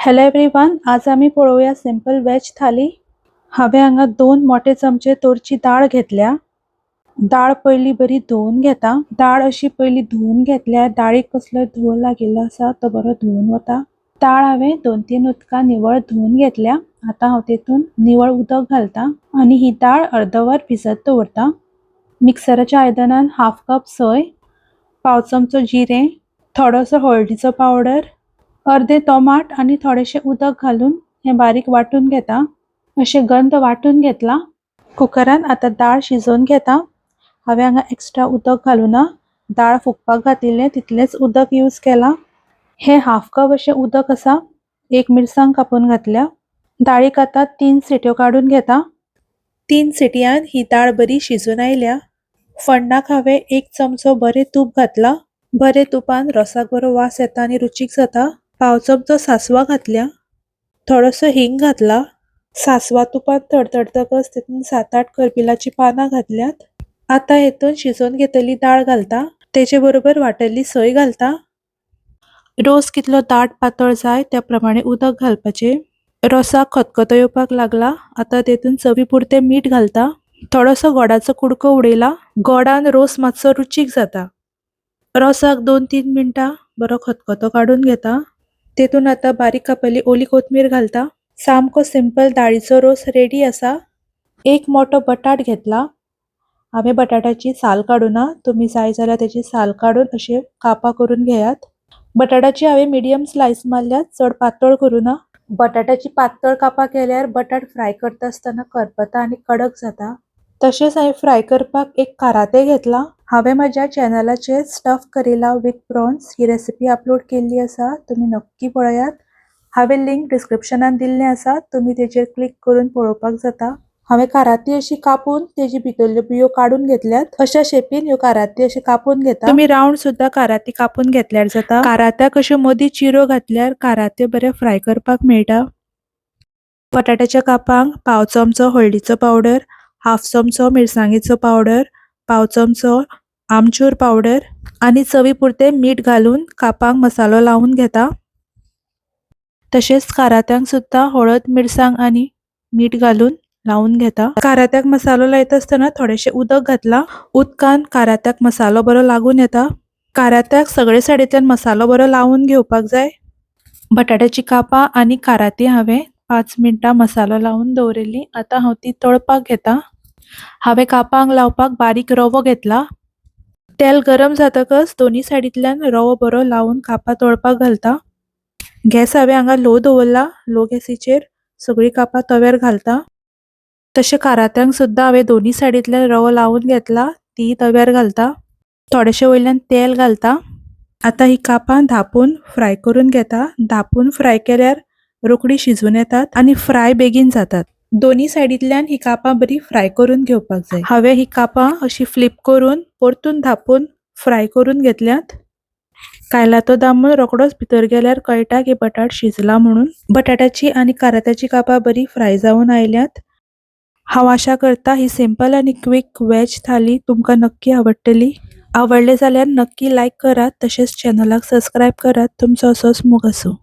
Hello everyone, आज आम्ही पळोवया सिंपल वेज थाली। हांवें हांगा 2 मोठे चमचे तोरची डाळ घेतल्या। डाळ पयली बरी धुवून घेता। डाळ अशी पयली धुवून घेतल्यार डाळीक कसलो धूळ लागिल्लो आसा तो बरो धुवून वता। डाळ हांवें 2-3 उदकां निवळ धुवून घेतल्या। आता हांव तेतून निवळ उदक घालता आणि ही डाळ अर्दवर भिजत दवरता। मिक्सराच्या आयदनान हाफ कप सोय, पाव चमचो जिरें, थोडोसो हळदीचो पावडर, अर्धे टोमाट आणि थोडेशे उदक घालून हे बारीक वाटून घेता। अशे गंध वाटून घेतला। कुकरान आता डाळ शिजोवन घेता। हांवें हांगा एक्स्ट्रा उदक घालुना, डाळ फुगपाक घातिल्ले तितलेच उदक यूज केला। हे हाफ कप अशे उदक आसा। एक मिरसांग कापून घातल्या। डाळीक आता 3 सिट्यो काडून घेता। 3 सिटयान ही डाळ बरी शिजून आयल्या। फण्णाक हांवें 1 चमचो बरे तूप घातला। बरे तुपान रोसाक बरो वास येता आणि रुचीक जाता। पाव चमचो सासवा घातल्या। थोडोसो हिंग घातला। सासवा तुपात तडतडतकच तितून 7-8 करपिलाची पानां घातल्यात। आता हेतून शिजोवन घेतली डाळ घालता। तेजे बरोबर वाटल्ली सोय घालता। रोस कितलो दाट पातळ जाय त्या प्रमाणे उदक घालपाचे। रोसाक खतखतो येवपाक लागला। आता तेतून चवी पुरते मीठ घालता। थोडोसो गोडाचो कुडको उडयला। गोडान रोस मातसो रुचीक जाता। रोसाक 2-3 मिनटां बरो खतखतो काडून घेता। तेतून आता बारीक कापलेली ओली कोथमीर घालता। सामको सिंपल डाळीचो रोस रेडी आसा। एक मोठो बटाट घेतला। हांवें बटाटाची साल काडुना, तुमी जाय जाल्यार तेची साल काडून अशे कापां करून घेयात। बटाटाची हांवें मिडियम स्लाइस मारल्यात, चड पातळ करुना। बटाटाची पातळ कापां केल्यार बटाट फ्राय करता आसतना करपता आणि कडक जाता। तशेंच हांवें फ्राय करपाक एक काराते घेतला। हांवें म्हज्या चॅनलाचेर स्टफ करेला with prawns he recipe upload केल्ली आसा, तुमी नक्की पळयात। हांवें लिंक डिस्क्रिप्शनान दिल्लें आसा, तुमी तेजेर क्लिक करून पळोवपाक जाता। हांवें काराती अशी कापून तेजी भितरल्यो बियो काडून घेतल्यात। अशा शेपीन ह्यो काराती अशी कापून घेता। तुमी राउंड सुद्धा काराती कापून घेतल्यार जाता। कारात्याक अश्यो मदीं चिरो घातल्यार काराते बरे फ्राय करपाक मेळटा। बटाट्याच्या कापांक पाव चमचो हळदीचो पावडर, हाफ चमचो मिरसांगेचो पावडर, पाव चमचो आमचूर पावडर आणि चवी पुरते मीठ घालून कापांक मसालो लावून घेता। तशेंच कारात्यांक सुद्धा हळद, मिरसांग आणि मीठ घालून लावून घेता। कारात्याक मसालो लायता आसतना थोडेशे उदक घातला। उदकान कारात्याक मसालो बरो लागून येता। कारात्याक सगळे साइडींतल्यान मसालो बरो लावून घेवपाक जाय। बटाट्याची कापां आणि काराती हांवें 5 मिनटां मसालो लावून दवरिल्ली। आता हांव ती तळपाक घेता। हांवें कापांक लावपाक बारीक रवो घेतला। तेल गरम जातकच दोन्ही साइडींतल्यान रवो बरो लावून कापां तळपाक घालता। गॅस हांवें हांगा लो दवरला। लो गॅसीचेर सगळी कापां तव्यार घालता। तशें कारात्यांक सुद्धा हांवें दोन्ही साइडींतल्यान रवो लावून घेतला, ती तव्यार घालता। थोडेशे वयल्यान तेल घालता। आता ही कापां धापून फ्राय करून घेता। धापून फ्राय केल्यार रोखडी शिजून येतात आणि फ्राय बेगीन जातात। दोन्ही साइडींतल्यान ही कापां बरी फ्राय करून घेवपाक जाय। हांवें ही कापां अशी फ्लिप करून परतून धापून फ्राय करून घेतल्यात। कायलातो दामून रोकडोच भितर गेल्यार कळटा की बटाट शिजला म्हणून। बटाट्याची आणि कारात्याची कापां बरी फ्राय जावन आयल्यात। हांव आशा करता ही सिंपल आणि क्विक वेज थाली तुमकां नक्की आवडटली। आवडले जाल्यार नक्की लायक करात, तशेंच चॅनलाक सबस्क्राइब करात। तुमचो असोच मोग आसूं।